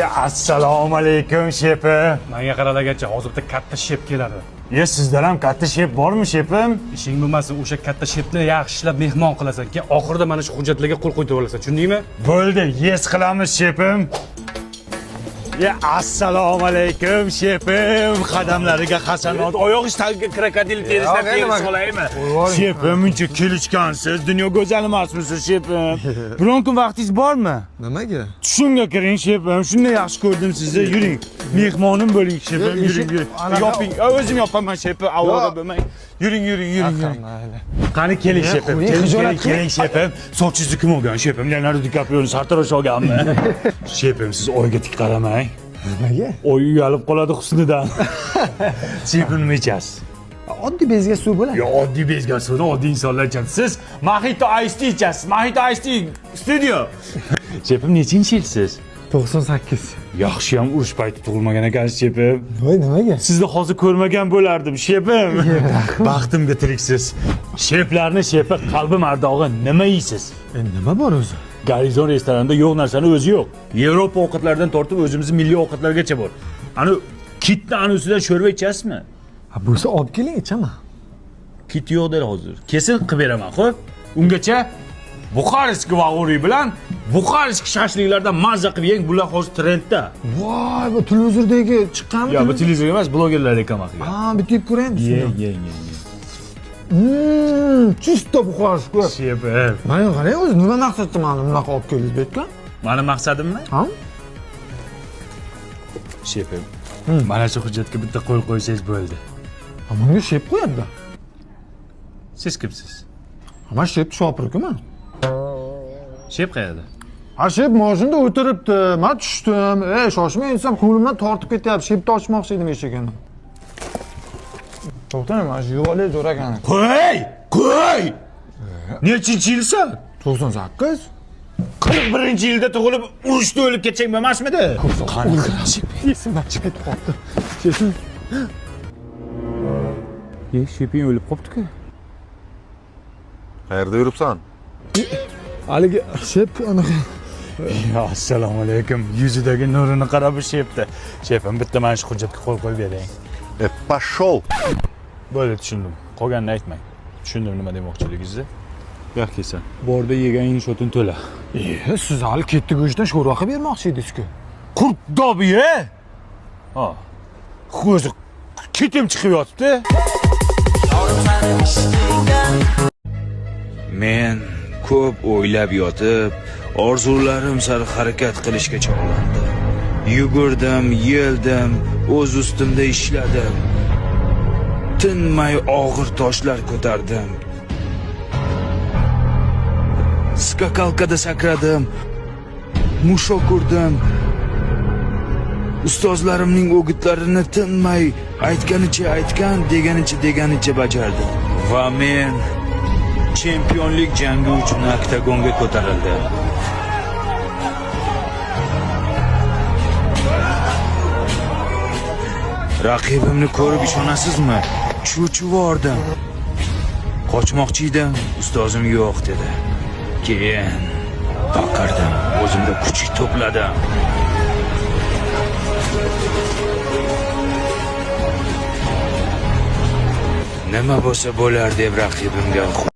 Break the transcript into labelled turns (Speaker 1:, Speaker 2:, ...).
Speaker 1: Assalomu alaykum shefim.
Speaker 2: Menga qaralagancha hozirda katta shef keladi.
Speaker 1: Sizdan ham katta shef bormi shefim?
Speaker 2: Ishing bo'lmasin, o'sha katta shefni yaxshilab mehmon qilasan. Keyin oxirida mana shu hujjatlarga qo'l qo'yib olasan. Tushundingmi?
Speaker 1: Bo'ldi, qilamiz shefim. Assalomu alaykum shefim. Qadamlariga hasanot, oyoq tagiga krokodil terisidan terib solaymi? Shefim, muncha kelishgansiz, dunyo go'zal emasmisiz shefim? Biron kun vaqtingiz bormi?
Speaker 3: Nimaga?
Speaker 1: Tushimga kiring shefim. Shunday yaxshi ko'rdim sizni. Yuring. Mehmonim bo'ling shefim. Yuring. Yoping. O'zim yopaman shefim. Avoda bo'lmang. Yuring. Qani keling shefim. Keling shefim. Sochingizni kim olgan shefim? Leonardo DiCaprio'ni sartarosh olganmi? Shefim, siz oyga tik qaramang.
Speaker 3: Nimaga?
Speaker 1: Oy uyalib qoladi husnidan. Shefim nima ichasiz?
Speaker 3: Oddiy bezga suv bo'ladi.
Speaker 1: Oddiy bezga suvni oddiy insonlar ichadi. Siz Mojito Ice Tea ichasiz. Mojito Ice Tea studio. Shefim, nechinchi yilsiz?
Speaker 3: 98.
Speaker 1: Yaxshi ham urush payti tug'ilmagan ekansiz shefim.
Speaker 3: Voy, nimaga?
Speaker 1: Sizni hozir ko'rmagan bo'lardim shefim. Baxtimga tiriksiz. Sheflarni shefi qalbi mardog'i nima yeysiz?
Speaker 3: Nima bor o'zi?
Speaker 1: Garizon restoranida yo'q narsani o'zi yo'q. Yevropa ovqatlaridan tortib o'zimizning milliy ovqatlargacha bor. Ani kitni ustidan sho'rva ichasizmi?
Speaker 3: Ha, bo'lsa olib keling, ichaman.
Speaker 1: Kit yo'q der hozir. Kesin qilib beraman, xo'p? Ungacha Buxarestki vag'uri bilan Buxarestki shashliklardan mazza qilib yeng, bular hozir trendda.
Speaker 3: Voy, bu televizordagi chiqqanmi?
Speaker 1: Yo'q, bu televizor emas, blogerlar reklama qilgan.
Speaker 3: Ha, bitta yeb ko'raymi?
Speaker 1: Ye.
Speaker 3: Chista Buxarestki.
Speaker 1: Shefim.
Speaker 3: Mana qarang, o'zi nima maqsadda meni bunaqa olib keldingiz bu yerga?
Speaker 1: Mani maqsadimmi?
Speaker 3: Ha?
Speaker 1: Shefim. Mana shu hujjatga bitta qo'l qo'ysangiz bo'ldi.
Speaker 3: Menga shef qo'yadi.
Speaker 1: Siz kimsiz?
Speaker 3: Men shef shopirman.
Speaker 1: Shef qayerda?
Speaker 3: Ha, shef mashinada o'tiribdi. Men tushdim. Shoshmay insam qo'limdan tortib ketyapti. Shefni ochmoqchi edim eshigini. To'xtang, mana shu yo'qolay zo'r ekan.
Speaker 1: Qo'y! Nechinchi yilsan?
Speaker 3: 98.
Speaker 1: 41-yilda tug'ilib, urushda o'lib ketsang bo'lmasmidi?
Speaker 3: Qani esimdan chiqib qoldi. Shefim.
Speaker 1: Shefing o'lib qopti-ku.
Speaker 4: Qayerda yuribsan?
Speaker 3: Haligi shef anaqa.
Speaker 1: Assalomu alaykum. Yuzidagi nurini qarab shefdi. Shefim, bitta mana shu hujjatga qo'l qo'yib bering.
Speaker 4: Pashol.
Speaker 1: Bo'ldi, tushundim. Qolganini aytmang. Tushundim nima demoqchiligingizni. Yo'q kelsa. Borda yegan shotin to'la.
Speaker 3: Siz hali ketdi go'shtdan sho'rva qilib bermoqchi edingiz-ku.
Speaker 1: Qurt dobi-ye? Ha. O'zi ketim chiqib yotibdi.
Speaker 5: Men ko'p o'ylab yotib, orzularim sari harakat qilishga chog'landim. Yugurdim, yeldim, o'z ustimda ishladim. Tinmay og'ir toshlar ko'tardim. Skakalkada sakradim. Mushok urdim. Ustozlarimning o'gitlarini tinmay aytgan, deganicha bajardim. Va men chempionlik jangi uchun oktagonga ko'tarildim. Raqibimni ko'rib ishonasizmi? Chuchivordim. Qochmoqchi edim, ustozim yo'q dedi. Keyin baqirdim, o'zimda kuch to'pladim. Nima bo'lsa bo'lar deb raqibimga